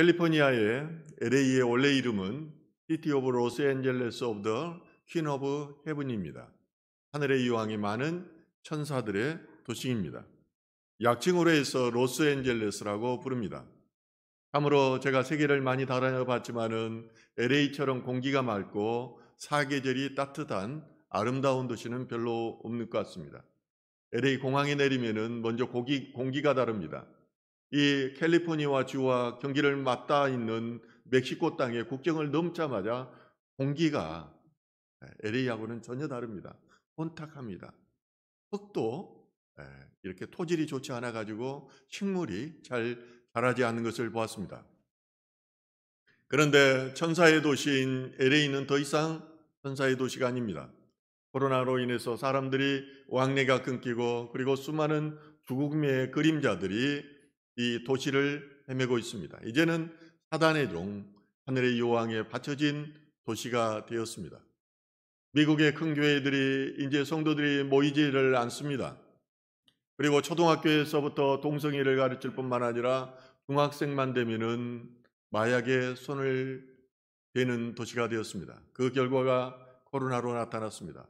캘리포니아의 LA의 원래 이름은 City of Los Angeles of the Queen of Heaven입니다. 하늘의 여왕이 많은 천사들의 도시입니다. 약칭으로 해서 로스앤젤레스라고 부릅니다. 참으로 제가 세계를 많이 다녀봤지만은 LA처럼 공기가 맑고 사계절이 따뜻한 아름다운 도시는 별로 없는 것 같습니다. LA 공항에 내리면은 먼저 공기가 다릅니다. 이 캘리포니아 주와 경기를 맞닿아 있는 멕시코 땅의 국경을 넘자마자 공기가 LA하고는 전혀 다릅니다. 혼탁합니다. 흙도 이렇게 토질이 좋지 않아 가지고 식물이 잘 자라지 않는 것을 보았습니다. 그런데 천사의 도시인 LA는 더 이상 천사의 도시가 아닙니다. 코로나로 인해서 사람들이 왕래가 끊기고 그리고 수많은 죽음의 그림자들이 이 도시를 헤매고 있습니다. 이제는 사단의 종, 하늘의 여왕에 바쳐진 도시가 되었습니다. 미국의 큰 교회들이 이제 성도들이 모이지를 않습니다. 그리고 초등학교에서부터 동성애를 가르칠 뿐만 아니라 중학생만 되면은 마약에 손을 대는 도시가 되었습니다. 그 결과가 코로나로 나타났습니다.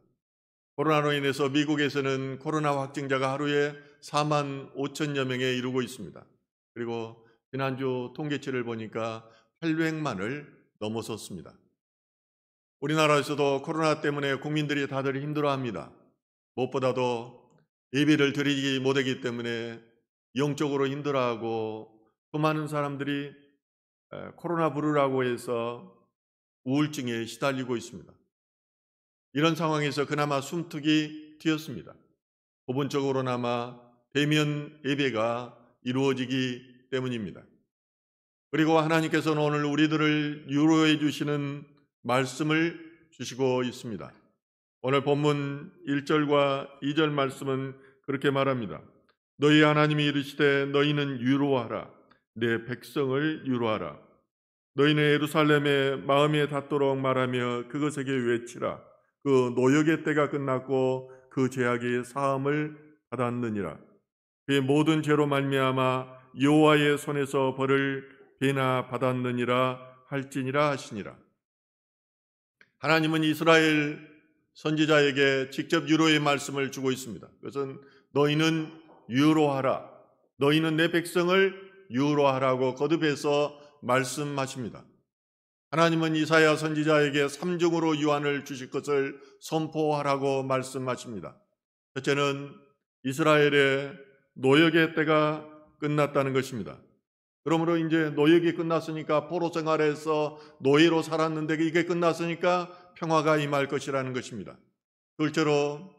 코로나로 인해서 미국에서는 코로나 확진자가 하루에 4만 5천여 명에 이르고 있습니다. 그리고 지난주 통계치를 보니까 800만을 넘어섰습니다. 우리나라에서도 코로나 때문에 국민들이 다들 힘들어합니다. 무엇보다도 예배를 드리지 못하기 때문에 영적으로 힘들어하고 수많은 사람들이 코로나 브루라고 해서 우울증에 시달리고 있습니다. 이런 상황에서 그나마 숨통이 트였습니다. 부분적으로나마 대면 예배가 이루어지기 때문입니다. 그리고 하나님께서는 오늘 우리들을 위로해 주시는 말씀을 주시고 있습니다. 오늘 본문 1절과 2절 말씀은 그렇게 말합니다. 너희 하나님이 이르시되 너희는 위로하라. 내 백성을 위로하라. 너희는 예루살렘에 마음에 닿도록 말하며 그것에게 외치라. 그 노역의 때가 끝났고 그 죄악이 사함을 받았느니라. 그의 모든 죄로 말미암아 여호와의 손에서 벌을 배나 받았느니라 할지니라 하시니라. 하나님은 이스라엘 선지자에게 직접 위로의 말씀을 주고 있습니다. 그것은 너희는 위로하라. 너희는 내 백성을 위로하라고 거듭해서 말씀하십니다. 하나님은 이사야 선지자에게 3중으로 유언을 주실 것을 선포하라고 말씀하십니다. 첫째는 이스라엘의 노역의 때가 끝났다는 것입니다. 그러므로 이제 노역이 끝났으니까 포로 생활에서 노예로 살았는데 이게 끝났으니까 평화가 임할 것이라는 것입니다. 둘째로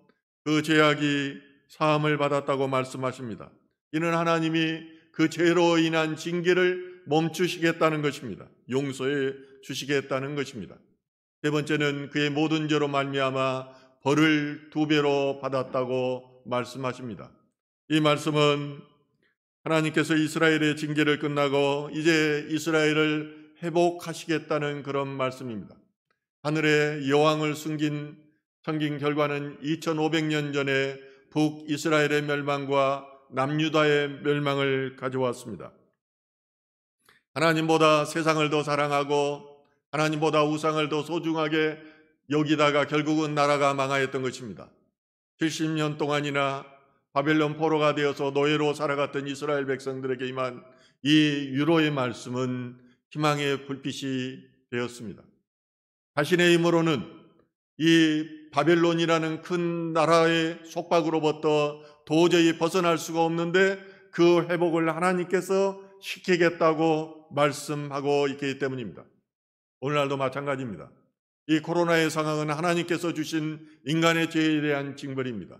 그 죄악이 사함을 받았다고 말씀하십니다. 이는 하나님이 그 죄로 인한 징계를 멈추시겠다는 것입니다. 용서해 주시겠다는 것입니다. 세 번째는 그의 모든 죄로 말미암아 벌을 2배로 받았다고 말씀하십니다. 이 말씀은 하나님께서 이스라엘의 징계를 끝나고 이제 이스라엘을 회복하시겠다는 그런 말씀입니다. 하늘의 여왕을 섬긴 결과는 2500년 전에 북이스라엘의 멸망과 남유다의 멸망을 가져왔습니다. 하나님보다 세상을 더 사랑하고 하나님보다 우상을 더 소중하게 여기다가 결국은 나라가 망하였던 것입니다. 70년 동안이나 바벨론 포로가 되어서 노예로 살아갔던 이스라엘 백성들에게 임한 이 위로의 말씀은 희망의 불빛이 되었습니다. 자신의 힘으로는 이 바벨론이라는 큰 나라의 속박으로부터 도저히 벗어날 수가 없는데 그 회복을 하나님께서 시키겠다고 말씀하고 있기 때문입니다. 오늘날도 마찬가지입니다. 이 코로나의 상황은 하나님께서 주신 인간의 죄에 대한 징벌입니다.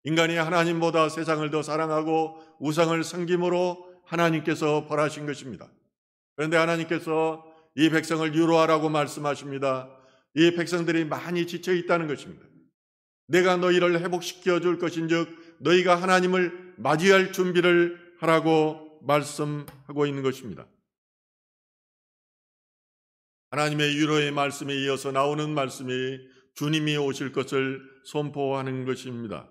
인간이 하나님보다 세상을 더 사랑하고 우상을 섬김으로 하나님께서 벌하신 것입니다. 그런데 하나님께서 이 백성을 위로하라고 말씀하십니다. 이 백성들이 많이 지쳐 있다는 것입니다. 내가 너희를 회복시켜 줄 것인즉 너희가 하나님을 맞이할 준비를 하라고 말씀하고 있는 것입니다. 하나님의 위로의 말씀에 이어서 나오는 말씀이 주님이 오실 것을 선포하는 것입니다.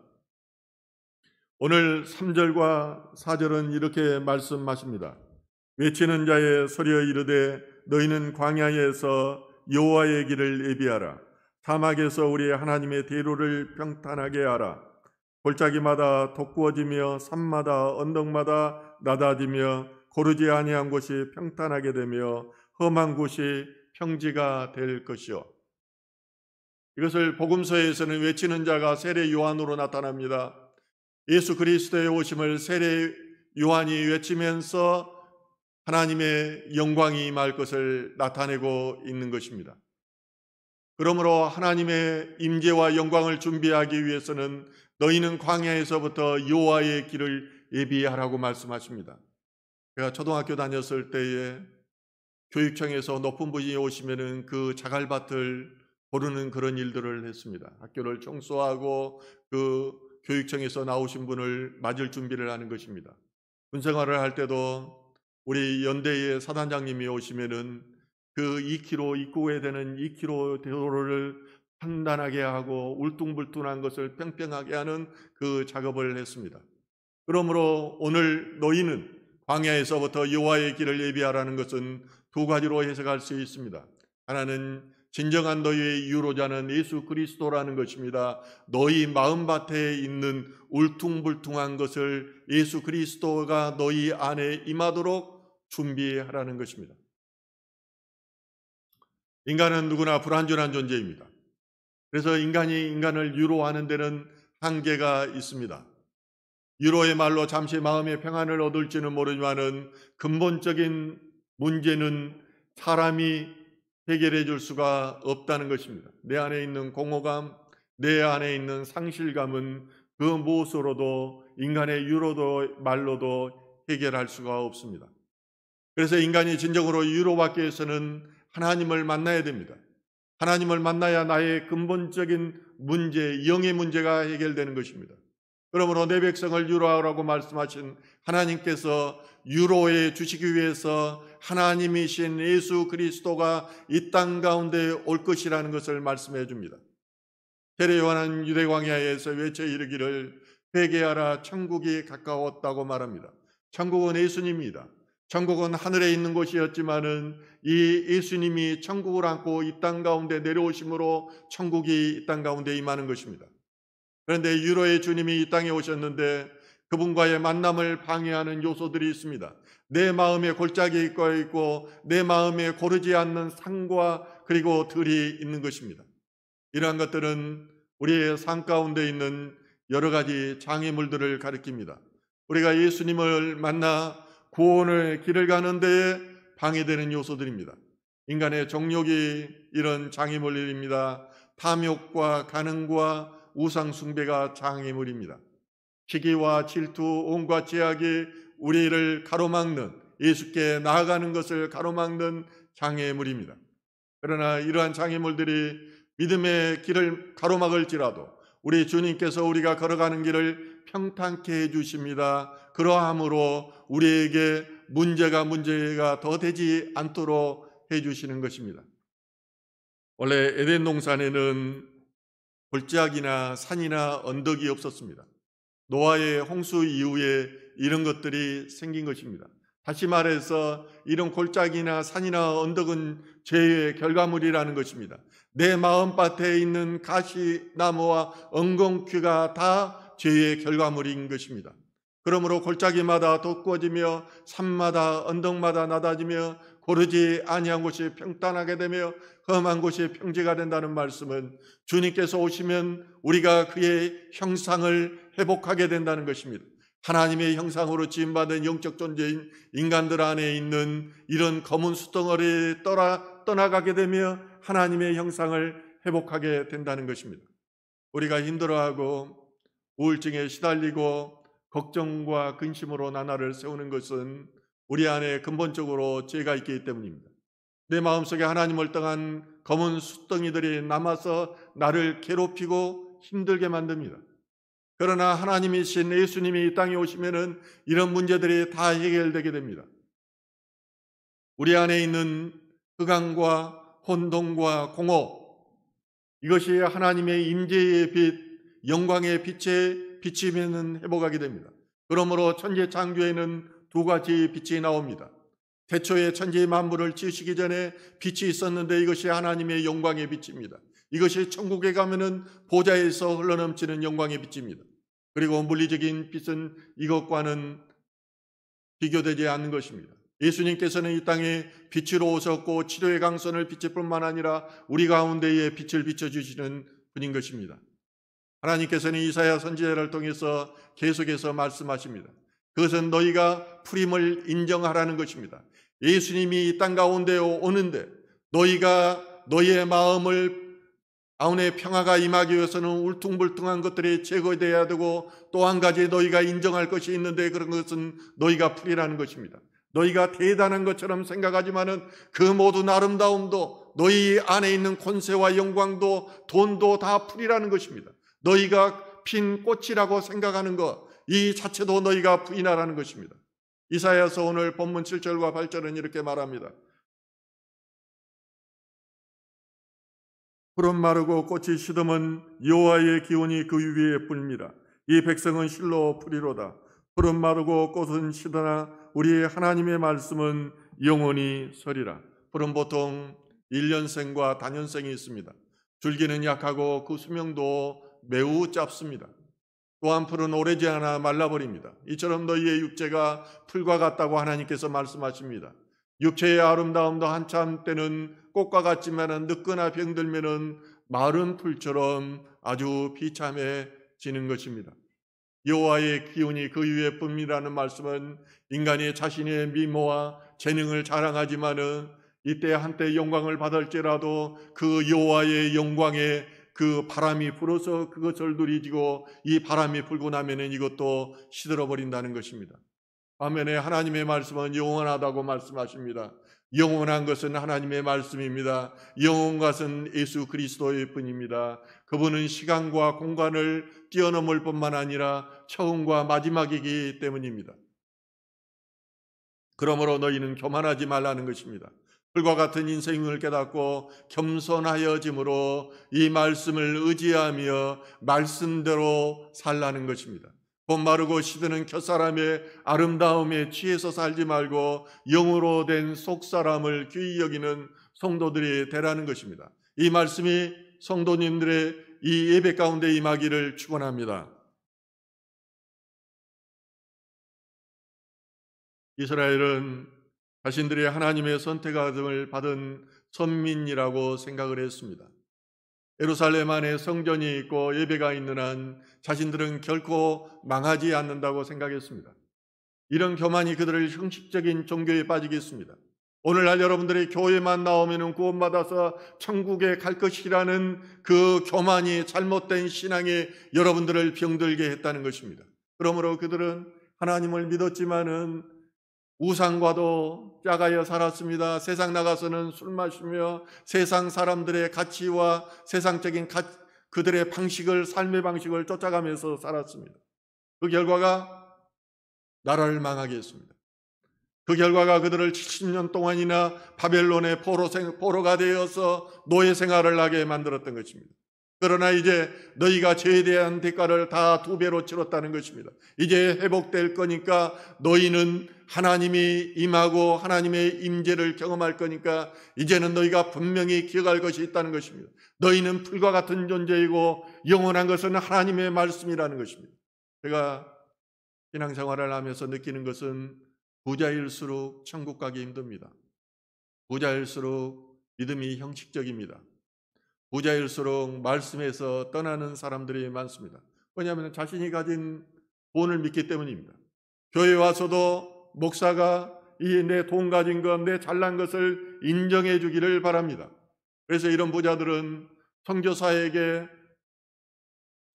오늘 3절과 4절은 이렇게 말씀하십니다. 외치는 자의 소리여 이르되 너희는 광야에서 여호와의 길을 예비하라. 사막에서 우리 하나님의 대로를 평탄하게 하라. 골짜기마다 돋구어지며 산마다 언덕마다 낮아지며 고르지 아니한 곳이 평탄하게 되며 험한 곳이 평지가 될 것이요. 이것을 복음서에서는 외치는 자가 세례 요한으로 나타납니다. 예수 그리스도의 오심을 세례 요한이 외치면서 하나님의 영광이 임할 것을 나타내고 있는 것입니다. 그러므로 하나님의 임재와 영광을 준비하기 위해서는 너희는 광야에서부터 여호와의 길을 예비하라고 말씀하십니다. 제가 초등학교 다녔을 때에 교육청에서 높은 분이 오시면은 그 자갈밭을 고르는 그런 일들을 했습니다. 학교를 청소하고 그 교육청에서 나오신 분을 맞을 준비를 하는 것입니다. 군생활을 할 때도 우리 연대의 사단장님이 오시면은 그 2km 입구에 되는 2km 도로를 판단하게 하고 울퉁불퉁한 것을 평평하게 하는 그 작업을 했습니다. 그러므로 오늘 너희는 광야에서부터 여호와의 길을 예비하라는 것은 두 가지로 해석할 수 있습니다. 하나는 진정한 너희의 유로자는 예수 그리스도라는 것입니다. 너희 마음밭에 있는 울퉁불퉁한 것을 예수 그리스도가 너희 안에 임하도록 준비하라는 것입니다. 인간은 누구나 불완전한 존재입니다. 그래서 인간이 인간을 유로하는 데는 한계가 있습니다. 유로의 말로 잠시 마음의 평안을 얻을지는 모르지만은 근본적인 문제는 사람이 해결해 줄 수가 없다는 것입니다. 내 안에 있는 공허감, 내 안에 있는 상실감은 그 무엇으로도 인간의 유로도 말로도 해결할 수가 없습니다. 그래서 인간이 진정으로 유로받기 위해서는 하나님을 만나야 됩니다. 하나님을 만나야 나의 근본적인 문제, 영의 문제가 해결되는 것입니다. 그러므로 내 백성을 유로하라고 말씀하신 하나님께서 유로해 주시기 위해서 하나님이신 예수 그리스도가 이 땅 가운데 올 것이라는 것을 말씀해 줍니다. 세례 요한은 유대 광야에서 외쳐 이르기를 회개하라 천국이 가까웠다고 말합니다. 천국은 예수님입니다. 천국은 하늘에 있는 곳이었지만은 이 예수님이 천국을 안고 이 땅 가운데 내려오심으로 천국이 이 땅 가운데 임하는 것입니다. 그런데 유로의 주님이 이 땅에 오셨는데 그분과의 만남을 방해하는 요소들이 있습니다. 내 마음에 골짜기 있고 내 마음에 고르지 않는 산과 그리고 들이 있는 것입니다. 이러한 것들은 우리의 삶 가운데 있는 여러 가지 장애물들을 가리킵니다. 우리가 예수님을 만나 구원의 길을 가는 데에 방해되는 요소들입니다. 인간의 정욕이 이런 장애물입니다. 탐욕과 간음과 우상 숭배가 장애물입니다. 시기와 질투, 온갖 제약이 우리를 가로막는, 예수께 나아가는 것을 가로막는 장애물입니다. 그러나 이러한 장애물들이 믿음의 길을 가로막을지라도 우리 주님께서 우리가 걸어가는 길을 평탄케 해주십니다. 그러함으로 우리에게 문제가 더 되지 않도록 해주시는 것입니다. 원래 에덴 동산에는 골짜기나 산이나 언덕이 없었습니다. 노아의 홍수 이후에 이런 것들이 생긴 것입니다. 다시 말해서 이런 골짜기나 산이나 언덕은 죄의 결과물이라는 것입니다. 내 마음밭에 있는 가시나무와 엉겅퀴가 다 죄의 결과물인 것입니다. 그러므로 골짜기마다 돋구어지며 산마다 언덕마다 낮아지며 고르지 아니한 곳이 평탄하게 되며 험한 곳이 평지가 된다는 말씀은 주님께서 오시면 우리가 그의 형상을 회복하게 된다는 것입니다. 하나님의 형상으로 지음받은 영적 존재인 인간들 안에 있는 이런 검은 수덩어리에 떠나가게 되며 하나님의 형상을 회복하게 된다는 것입니다. 우리가 힘들어하고 우울증에 시달리고 걱정과 근심으로 나날을 세우는 것은 우리 안에 근본적으로 죄가 있기 때문입니다. 내 마음속에 하나님을 떠난 검은 숫덩이들이 남아서 나를 괴롭히고 힘들게 만듭니다. 그러나 하나님이신 예수님이 이 땅에 오시면은 이런 문제들이 다 해결되게 됩니다. 우리 안에 있는 흑암과 혼돈과 공허, 이것이 하나님의 임재의 빛, 영광의 빛에 비치면은 회복하게 됩니다. 그러므로 천지창조에는 두 가지 빛이 나옵니다. 태초에 천지 만물을 지으시기 전에 빛이 있었는데 이것이 하나님의 영광의 빛입니다. 이것이 천국에 가면은 보좌에서 흘러넘치는 영광의 빛입니다. 그리고 물리적인 빛은 이것과는 비교되지 않는 것입니다. 예수님께서는 이 땅에 빛으로 오셨고 치료의 강선을 비칠 뿐만 아니라 우리 가운데에 빛을 비춰주시는 분인 것입니다. 하나님께서는 이사야 선지자를 통해서 계속해서 말씀하십니다. 그것은 너희가 풀임을 인정하라는 것입니다. 예수님이 이 땅 가운데 오는데 너희가 너희의 마음을 가운데 평화가 임하기 위해서는 울퉁불퉁한 것들이 제거되어야 되고 또 한 가지 너희가 인정할 것이 있는데 그런 것은 너희가 풀이라는 것입니다. 너희가 대단한 것처럼 생각하지만은 그 모든 아름다움도 너희 안에 있는 권세와 영광도 돈도 다 풀이라는 것입니다. 너희가 핀 꽃이라고 생각하는 것, 이 자체도 너희가 부인하라는 것입니다. 이사야서 오늘 본문 7절과 8절은 이렇게 말합니다. 푸른 마르고 꽃이 시듬은 여호와의 기운이 그 위에 뿝니다. 이 백성은 실로 풀이로다. 푸른 마르고 꽃은 시드나 우리의 하나님의 말씀은 영원히 서리라. 푸른 보통 1년생과 단년생이 있습니다. 줄기는 약하고 그 수명도 매우 짧습니다. 또한 풀은 오래지 않아 말라버립니다. 이처럼 너희의 육체가 풀과 같다고 하나님께서 말씀하십니다. 육체의 아름다움도 한참 때는 꽃과 같지만 늙거나 병들면 마른 풀처럼 아주 비참해지는 것입니다. 여호와의 기운이 그 위에 뿜이라는 말씀은 인간이 자신의 미모와 재능을 자랑하지만은 이때 한때 영광을 받을지라도 그 여호와의 영광에 그 바람이 불어서 그것을 누리지고 이 바람이 불고 나면은 이것도 시들어 버린다는 것입니다. 반면에 하나님의 말씀은 영원하다고 말씀하십니다. 영원한 것은 하나님의 말씀입니다. 영원한 것은 예수 그리스도의 뿐입니다. 그분은 시간과 공간을 뛰어넘을 뿐만 아니라 처음과 마지막이기 때문입니다. 그러므로 너희는 교만하지 말라는 것입니다. 풀과 같은 인생을 깨닫고 겸손하여짐으로 이 말씀을 의지하며 말씀대로 살라는 것입니다. 곧 마르고 시드는 곁사람의 아름다움에 취해서 살지 말고 영으로 된 속사람을 귀히 여기는 성도들이 되라는 것입니다. 이 말씀이 성도님들의 이 예배 가운데 임하기를 축원합니다. 이스라엘은 자신들이 하나님의 선택을 받은 선민이라고 생각을 했습니다. 예루살렘 안에 성전이 있고 예배가 있는 한 자신들은 결코 망하지 않는다고 생각했습니다. 이런 교만이 그들을 형식적인 종교에 빠지게 했습니다. 오늘날 여러분들이 교회만 나오면 구원받아서 천국에 갈 것이라는 그 교만이 잘못된 신앙에 여러분들을 병들게 했다는 것입니다. 그러므로 그들은 하나님을 믿었지만은 우상과도 짝하여 살았습니다. 세상 나가서는 술 마시며 세상 사람들의 가치와 세상적인 그들의 방식을, 삶의 방식을 쫓아가면서 살았습니다. 그 결과가 나라를 망하게 했습니다. 그 결과가 그들을 70년 동안이나 바벨론의 포로가 되어서 노예 생활을 하게 만들었던 것입니다. 그러나 이제 너희가 죄에 대한 대가를 다 2배로 치렀다는 것입니다. 이제 회복될 거니까 너희는 하나님이 임하고 하나님의 임재를 경험할 거니까 이제는 너희가 분명히 기억할 것이 있다는 것입니다. 너희는 풀과 같은 존재이고 영원한 것은 하나님의 말씀이라는 것입니다. 제가 신앙생활을 하면서 느끼는 것은 부자일수록 천국 가기 힘듭니다. 부자일수록 믿음이 형식적입니다. 부자일수록 말씀에서 떠나는 사람들이 많습니다. 왜냐하면 자신이 가진 돈을 믿기 때문입니다. 교회 와서도 목사가 이 내 돈 가진 것, 내 잘난 것을 인정해 주기를 바랍니다. 그래서 이런 부자들은 선교사에게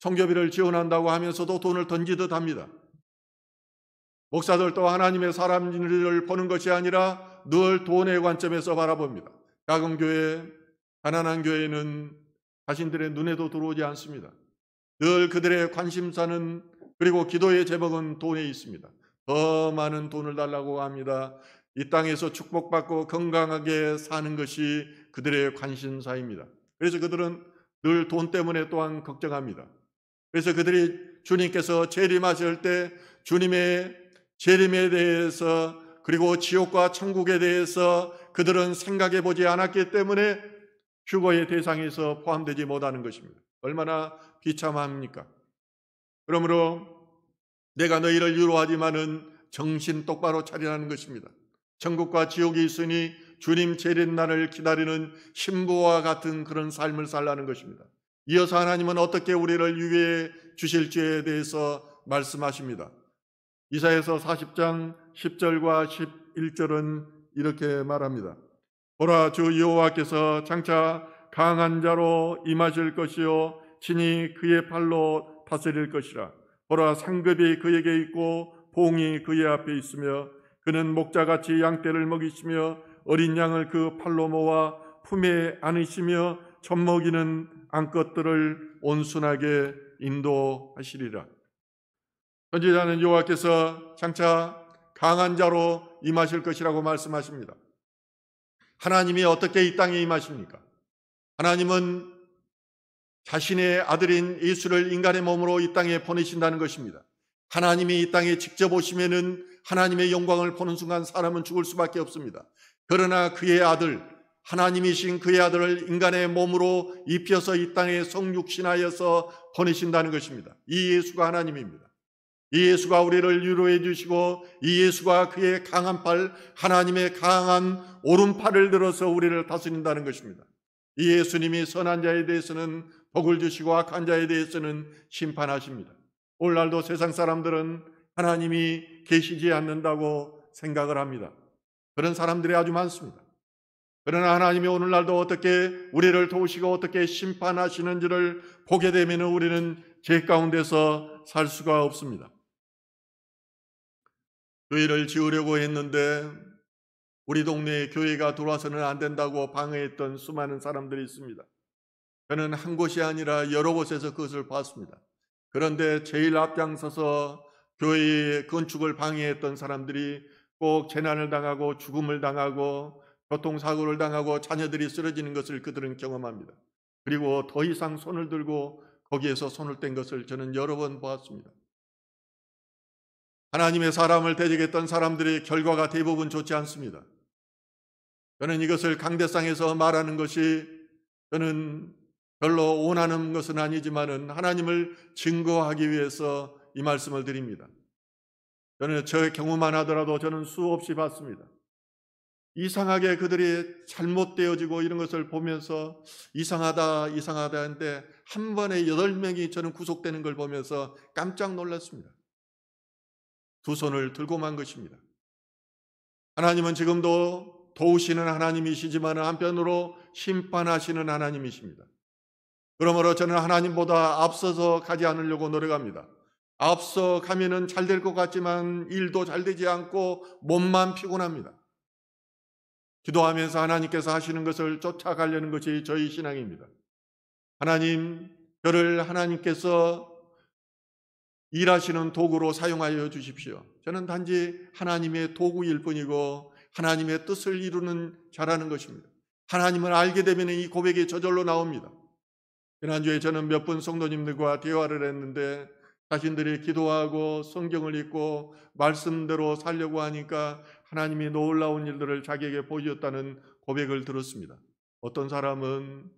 선교비를 지원한다고 하면서도 돈을 던지듯 합니다. 목사들도 하나님의 사람들을 보는 것이 아니라 늘 돈의 관점에서 바라봅니다. 작은 교회, 가난한 교회는 자신들의 눈에도 들어오지 않습니다. 늘 그들의 관심사는 그리고 기도의 제목은 돈에 있습니다. 더 많은 돈을 달라고 합니다. 이 땅에서 축복받고 건강하게 사는 것이 그들의 관심사입니다. 그래서 그들은 늘 돈 때문에 또한 걱정합니다. 그래서 그들이 주님께서 재림하실 때 주님의 재림에 대해서 그리고 지옥과 천국에 대해서 그들은 생각해 보지 않았기 때문에 휴거의 대상에서 포함되지 못하는 것입니다. 얼마나 비참합니까? 그러므로 내가 너희를 위로하지만은 정신 똑바로 차리라는 것입니다. 천국과 지옥이 있으니 주님 재림날을 기다리는 신부와 같은 그런 삶을 살라는 것입니다. 이어서 하나님은 어떻게 우리를 유예해 주실지에 대해서 말씀하십니다. 이사야서 40장 10절과 11절은 이렇게 말합니다. 보라, 주 여호와께서 장차 강한 자로 임하실 것이요 친히 그의 팔로 다스릴 것이라. 보라, 상급이 그에게 있고 봉이 그의 앞에 있으며 그는 목자같이 양떼를 먹이시며 어린 양을 그 팔로 모아 품에 안으시며 젖먹이는 암컷들을 온순하게 인도하시리라. 선지자는 여호와께서 장차 강한 자로 임하실 것이라고 말씀하십니다. 하나님이 어떻게 이 땅에 임하십니까? 하나님은 자신의 아들인 예수를 인간의 몸으로 이 땅에 보내신다는 것입니다. 하나님이 이 땅에 직접 오시면은 하나님의 영광을 보는 순간 사람은 죽을 수밖에 없습니다. 그러나 그의 아들, 하나님이신 그의 아들을 인간의 몸으로 입혀서 이 땅에 성육신하여서 보내신다는 것입니다. 이 예수가 하나님입니다. 이 예수가 우리를 위로해 주시고 이 예수가 그의 강한 팔, 하나님의 강한 오른팔을 들어서 우리를 다스린다는 것입니다. 이 예수님이 선한 자에 대해서는 복을 주시고 악한 자에 대해서는 심판하십니다. 오늘날도 세상 사람들은 하나님이 계시지 않는다고 생각을 합니다. 그런 사람들이 아주 많습니다. 그러나 하나님이 오늘날도 어떻게 우리를 도우시고 어떻게 심판하시는지를 보게 되면 우리는 죄 가운데서 살 수가 없습니다. 교회를 지으려고 했는데 우리 동네에 교회가 들어와서는 안 된다고 방해했던 수많은 사람들이 있습니다. 저는 한 곳이 아니라 여러 곳에서 그것을 봤습니다. 그런데 제일 앞장서서 교회의 건축을 방해했던 사람들이 꼭 재난을 당하고 죽음을 당하고 교통사고를 당하고 자녀들이 쓰러지는 것을 그들은 경험합니다. 그리고 더 이상 손을 들고 거기에서 손을 뗀 것을 저는 여러 번 보았습니다. 하나님의 사람을 대적했던 사람들의 결과가 대부분 좋지 않습니다. 저는 이것을 강대상에서 말하는 것이 저는 별로 원하는 것은 아니지만은 하나님을 증거하기 위해서 이 말씀을 드립니다. 저는 저의 경우만 하더라도 저는 수없이 봤습니다. 이상하게 그들이 잘못되어지고 이런 것을 보면서 이상하다 했는데 한 번에 8명이 저는 구속되는 걸 보면서 깜짝 놀랐습니다. 두 손을 들고만 것입니다. 하나님은 지금도 도우시는 하나님이시지만 한편으로 심판하시는 하나님이십니다. 그러므로 저는 하나님보다 앞서서 가지 않으려고 노력합니다. 앞서 가면은 잘 될 것 같지만 일도 잘 되지 않고 몸만 피곤합니다. 기도하면서 하나님께서 하시는 것을 쫓아가려는 것이 저희 신앙입니다. 하나님, 저를 하나님께서 일하시는 도구로 사용하여 주십시오. 저는 단지 하나님의 도구일 뿐이고 하나님의 뜻을 이루는 자라는 것입니다. 하나님을 알게 되면 이 고백이 저절로 나옵니다. 지난주에 저는 몇 분 성도님들과 대화를 했는데 자신들이 기도하고 성경을 읽고 말씀대로 살려고 하니까 하나님이 놀라운 일들을 자기에게 보여줬다는 고백을 들었습니다. 어떤 사람은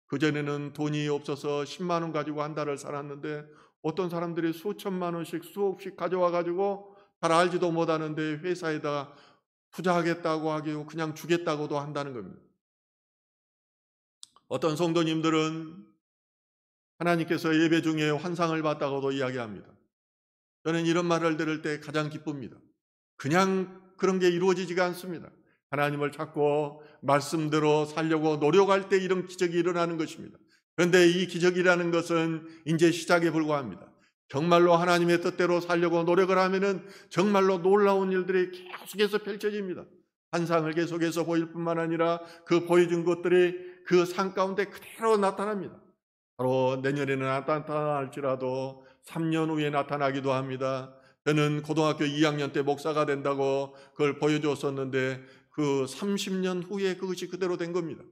그전에는 돈이 없어서 10만 원 가지고 한 달을 살았는데 어떤 사람들이 수천만 원씩 수억씩 가져와 가지고 잘 알지도 못하는데 회사에다 투자하겠다고 하고 그냥 주겠다고도 한다는 겁니다. 어떤 성도님들은 하나님께서 예배 중에 환상을 봤다고도 이야기합니다. 저는 이런 말을 들을 때 가장 기쁩니다. 그냥 그런 게 이루어지지가 않습니다. 하나님을 찾고 말씀대로 살려고 노력할 때 이런 기적이 일어나는 것입니다. 그런데 이 기적이라는 것은 이제 시작에 불과합니다. 정말로 하나님의 뜻대로 살려고 노력을 하면은 정말로 놀라운 일들이 계속해서 펼쳐집니다. 환상을 계속해서 보일 뿐만 아니라 그 보여준 것들이 그 상 가운데 그대로 나타납니다. 바로 내년에는 나타날지라도 3년 후에 나타나기도 합니다. 저는 고등학교 2학년 때 목사가 된다고 그걸 보여줬었는데 그 30년 후에 그것이 그대로 된 겁니다.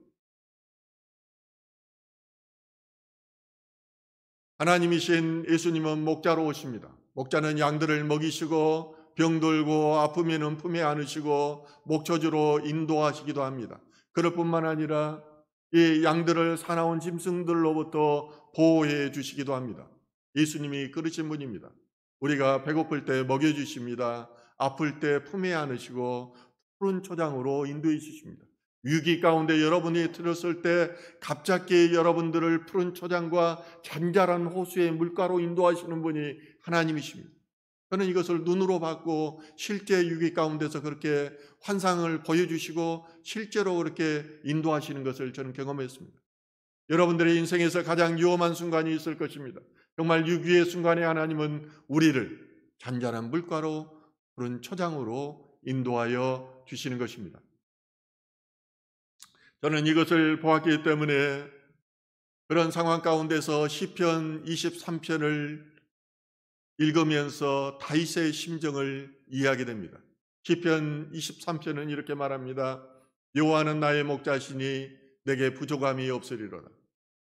하나님이신 예수님은 목자로 오십니다. 목자는 양들을 먹이시고 병들고 아프면은 품에 안으시고 목초지로 인도하시기도 합니다. 그럴 뿐만 아니라 이 양들을 사나운 짐승들로부터 보호해 주시기도 합니다. 예수님이 그러신 분입니다. 우리가 배고플 때 먹여주십니다. 아플 때 품에 안으시고 푸른 초장으로 인도해 주십니다. 위기 가운데 여러분이 들었을 때 갑자기 여러분들을 푸른 초장과 잔잔한 호수의 물가로 인도하시는 분이 하나님이십니다. 저는 이것을 눈으로 봤고 실제 위기 가운데서 그렇게 환상을 보여주시고 실제로 그렇게 인도하시는 것을 저는 경험했습니다. 여러분들의 인생에서 가장 위험한 순간이 있을 것입니다. 정말 위기의 순간에 하나님은 우리를 잔잔한 물가로 푸른 초장으로 인도하여 주시는 것입니다. 저는 이것을 보았기 때문에 그런 상황 가운데서 시편 23편을 읽으면서 다윗의 심정을 이해하게 됩니다. 시편 23편은 이렇게 말합니다. 여호와는 나의 목자시니 내게 부족함이 없으리로다.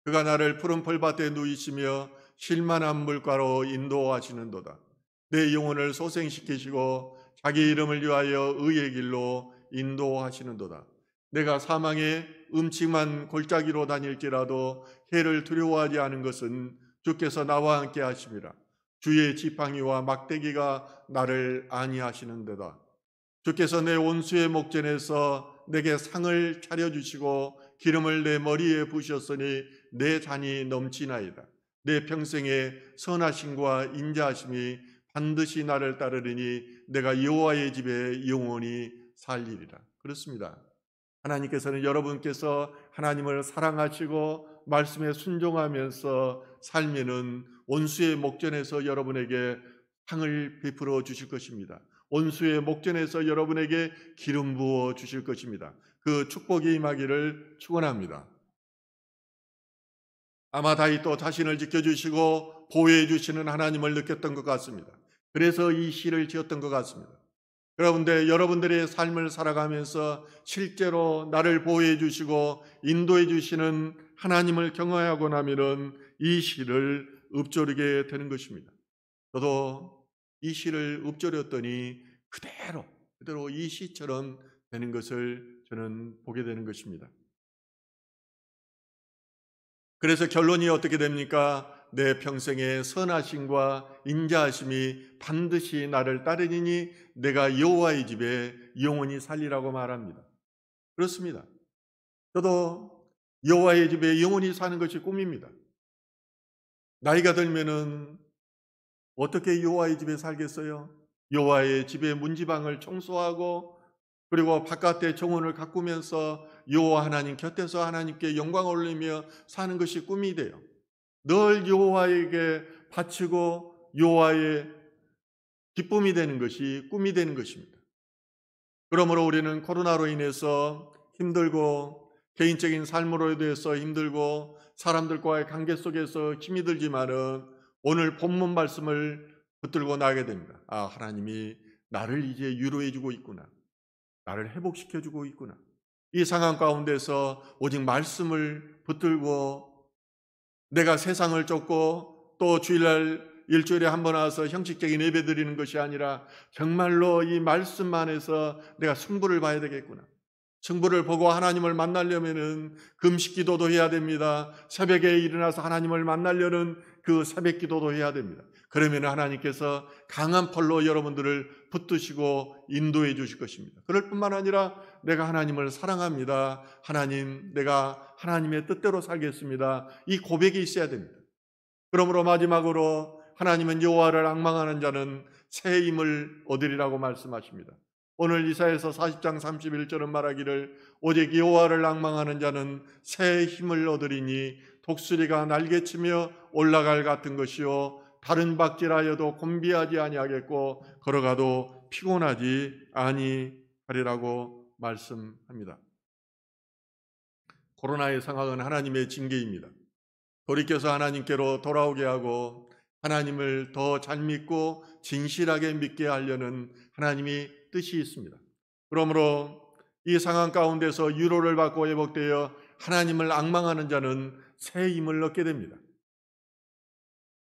그가 나를 푸른 풀밭에 누이시며 쉴만한 물가로 인도하시는도다. 내 영혼을 소생시키시고 자기 이름을 위하여 의의 길로 인도하시는도다. 내가 사망의 음침한 골짜기로 다닐지라도 해를 두려워하지 않은 것은 주께서 나와 함께 하심이라. 주의 지팡이와 막대기가 나를 안위하시는도다. 주께서 내 원수의 목전에서 내게 상을 차려주시고 기름을 내 머리에 부으셨으니 내 잔이 넘치나이다. 내 평생의 선하심과 인자하심이 반드시 나를 따르리니 내가 여호와의 집에 영원히 살리리라. 그렇습니다. 하나님께서는 여러분께서 하나님을 사랑하시고 말씀에 순종하면서 살면은 원수의 목전에서 여러분에게 상을 베풀어 주실 것입니다. 원수의 목전에서 여러분에게 기름 부어 주실 것입니다. 그 축복이 임하기를 축원합니다. 아마 다윗도 자신을 지켜주시고 보호해 주시는 하나님을 느꼈던 것 같습니다. 그래서 이 시를 지었던 것 같습니다. 그런데 여러분들의 삶을 살아가면서 실제로 나를 보호해 주시고 인도해 주시는 하나님을 경험하고 나면은 이 시를 읊조리게 되는 것입니다. 저도 이 시를 읊조렸더니 그대로 이 시처럼 되는 것을 저는 보게 되는 것입니다. 그래서 결론이 어떻게 됩니까? 내 평생의 선하심과 인자하심이 반드시 나를 따르리니 내가 여호와의 집에 영원히 살리라고 말합니다. 그렇습니다. 저도 여호와의 집에 영원히 사는 것이 꿈입니다. 나이가 들면은 어떻게 여호와의 집에 살겠어요? 여호와의 집의 문지방을 청소하고 그리고 바깥의 정원을 가꾸면서 여호와 하나님 곁에서 하나님께 영광을 올리며 사는 것이 꿈이 돼요. 늘 여호와에게 바치고 여호와의 기쁨이 되는 것이 꿈이 되는 것입니다. 그러므로 우리는 코로나로 인해서 힘들고 개인적인 삶으로 대해서 힘들고 사람들과의 관계 속에서 힘이 들지만은 오늘 본문 말씀을 붙들고 나가게 됩니다. 아, 하나님이 나를 이제 위로해 주고 있구나. 나를 회복시켜 주고 있구나. 이 상황 가운데서 오직 말씀을 붙들고 내가 세상을 쫓고 또 주일날 일주일에 한 번 와서 형식적인 예배 드리는 것이 아니라 정말로 이 말씀 안에서 내가 승부를 봐야 되겠구나. 승부를 보고 하나님을 만나려면은 금식 기도도 해야 됩니다. 새벽에 일어나서 하나님을 만나려는 그 새벽 기도도 해야 됩니다. 그러면 하나님께서 강한 팔로 여러분들을 붙드시고 인도해 주실 것입니다. 그럴 뿐만 아니라 내가 하나님을 사랑합니다. 하나님, 내가 하나님의 뜻대로 살겠습니다. 이 고백이 있어야 됩니다. 그러므로 마지막으로 하나님은 여호와를 앙망하는 자는 새 힘을 얻으리라고 말씀하십니다. 오늘 이사야서 40장 31절은 말하기를 오직 여호와를 앙망하는 자는 새 힘을 얻으리니 독수리가 날개치며 올라갈 같은 것이요 다른 박질하여도 곤비하지 아니하겠고 걸어가도 피곤하지 아니하리라고 말씀합니다. 코로나의 상황은 하나님의 징계입니다. 돌이켜서 하나님께로 돌아오게 하고 하나님을 더 잘 믿고 진실하게 믿게 하려는 하나님의 뜻이 있습니다. 그러므로 이 상황 가운데서 위로를 받고 회복되어 하나님을 앙망하는 자는 새 힘을 얻게 됩니다.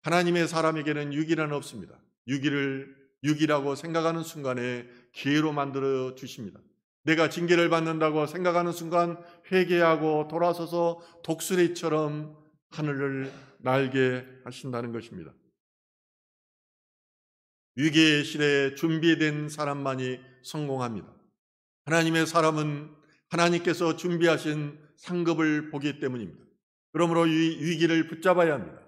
하나님의 사람에게는 유기란 없습니다. 육이라고 생각하는 순간에 기회로 만들어 주십니다. 내가 징계를 받는다고 생각하는 순간 회개하고 돌아서서 독수리처럼 하늘을 날게 하신다는 것입니다. 위기의 시대에 준비된 사람만이 성공합니다. 하나님의 사람은 하나님께서 준비하신 상급을 보기 때문입니다. 그러므로 이 위기를 붙잡아야 합니다.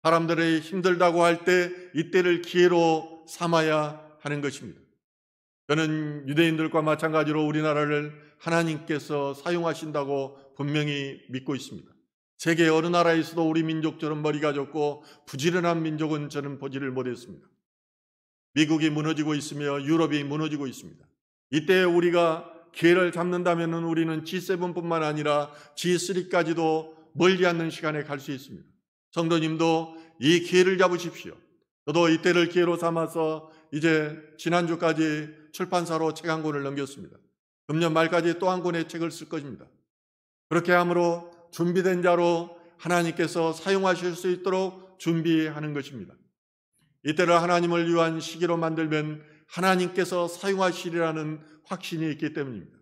사람들이 힘들다고 할 때 이때를 기회로 삼아야 하는 것입니다. 저는 유대인들과 마찬가지로 우리나라를 하나님께서 사용하신다고 분명히 믿고 있습니다. 세계 어느 나라에서도 우리 민족처럼 머리가 좁고 부지런한 민족은 저는 보지를 못했습니다. 미국이 무너지고 있으며 유럽이 무너지고 있습니다. 이때 우리가 기회를 잡는다면 우리는 G7뿐만 아니라 G3까지도 멀지 않는 시간에 갈 수 있습니다. 성도님도 이 기회를 잡으십시오. 저도 이때를 기회로 삼아서 이제 지난주까지 출판사로 책 한 권을 넘겼습니다. 금년 말까지 또 한 권의 책을 쓸 것입니다. 그렇게 함으로 준비된 자로 하나님께서 사용하실 수 있도록 준비하는 것입니다. 이때를 하나님을 위한 시기로 만들면 하나님께서 사용하시리라는 확신이 있기 때문입니다.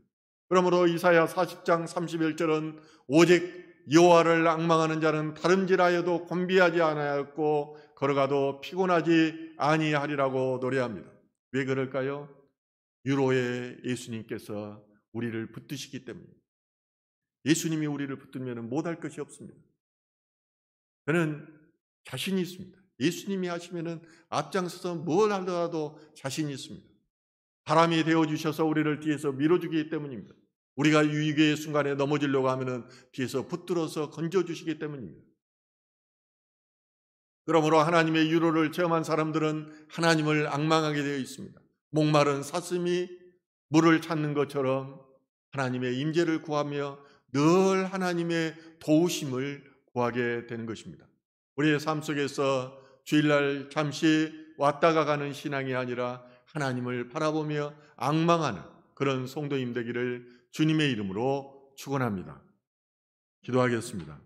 그러므로 이사야 40장 31절은 오직 여호와를 앙망하는 자는 다름질하여도 곤비하지 아니하였고 걸어가도 피곤하지 아니하리라고 노래합니다. 왜 그럴까요? 유로의 예수님께서 우리를 붙드시기 때문입니다. 예수님이 우리를 붙들면 못할 것이 없습니다. 저는 자신이 있습니다. 예수님이 하시면 앞장서서 뭘 하더라도 자신이 있습니다. 바람이 되어주셔서 우리를 뒤에서 밀어주기 때문입니다. 우리가 위기의 순간에 넘어지려고 하면 뒤에서 붙들어서 건져주시기 때문입니다. 그러므로 하나님의 유로를 체험한 사람들은 하나님을 앙망하게 되어 있습니다. 목마른 사슴이 물을 찾는 것처럼 하나님의 임재를 구하며 늘 하나님의 도우심을 구하게 되는 것입니다. 우리의 삶 속에서 주일날 잠시 왔다가 가는 신앙이 아니라 하나님을 바라보며 앙망하는 그런 성도님 되기를 주님의 이름으로 축원합니다. 기도하겠습니다.